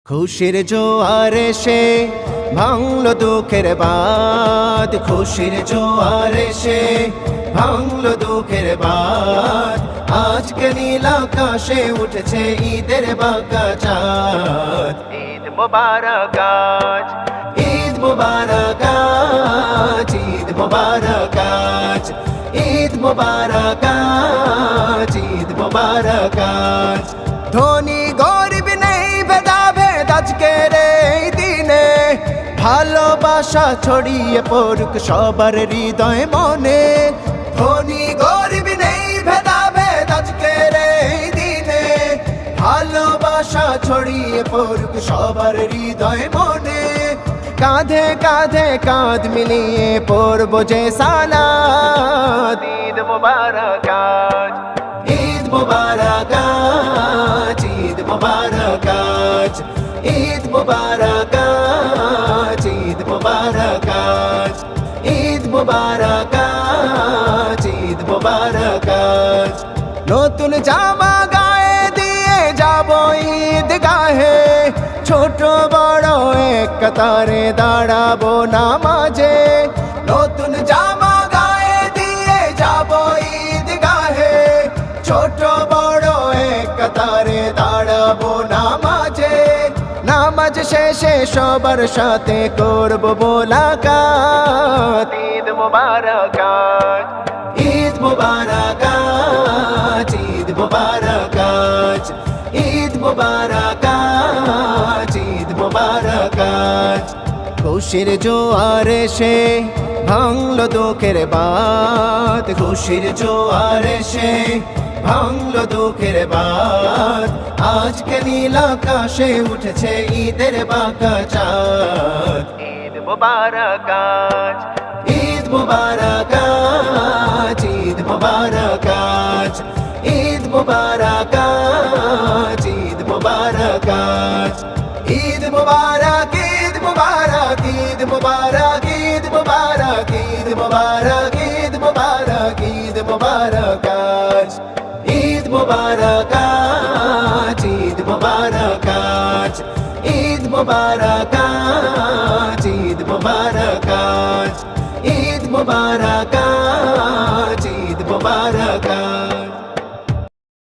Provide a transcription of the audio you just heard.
খুশির জোয়ার এসে ভাঙলো দুঃখের বাঁধ, খুশির জোয়ার এসে ভাঙলো দুঃখের বাঁধ। আজকে নীল আকাশে উঠেছে ঈদের বাঁকা চাঁদ। ঈদ মোবারক আজ, ঈদ মোবারক আজ, ঈদ মোবারক আজ, ঈদ মোবারক আজ, ঈদ মোবারক আজ। ধনী গরিব নেই ভেদাভেদ আজকের এই দিনে, ভালোবাসা ছড়িয়ে পড়ুক সবার হৃদয় মনে। ধনী গরিব নেই ভেদাভেদ আজকের এই দিনে, ভালোবাসা ছড়িয়ে পড়ুক সবার হৃদয় মনে। কাঁধে কাঁধে কাঁধ মিলিয়ে পড়ব যে সালাত। ঈদ মোবারক আজ, ঈদ মোবারক আজ, ঈদ মোবারক আজ, ঈদ মোবারক আজ, ঈদ মোবারক আজ, ঈদ মোবারক আজ, ঈদ মোবারক আজ। নতুন জামা গায়ে দিয়ে যাব ঈদ গাহে, ছোট বড় এক কাতারে দাঁড়াবো নামাজে। নতুন জামা গায়ে দিয়ে যাব ঈদ গাহে, ছোট বড় এক কাতারে দাঁড়াবো নামাজে। নামাজ শেষে সবার সাথে করব মোলাকাত। ঈদ মোবারক আজ, ঈদ মোবারক আজ, ঈদ মোবারক আজ, ঈদ মোবারক আজ, ঈদ মোবারক আজ। খুশির জোয়ার এসে ভাঙলো দুঃখের বাঁধ, খুশির জোয়ার এসে ভাঙলো দুঃখের বাঁধ। আজকে নীল আকাশে উঠেছে ঈদের বাঁকা চাঁদ। ঈদ মোবারক আজ, ঈদ মোবারক আজ, ঈদ মোবারক আজ, ঈদ মোবারক আজ, ঈদ মোবারক আজ। ঈদ মোবারক, ঈদ মোবারক, ঈদ মোবারক, ঈদ মোবারক, ঈদ মোবারক, ঈদ মোবারক, ঈদ মোবারক আজ। ঈদ মোবারক আজ, ঈদ মোবারক আজ, ঈদ মোবারক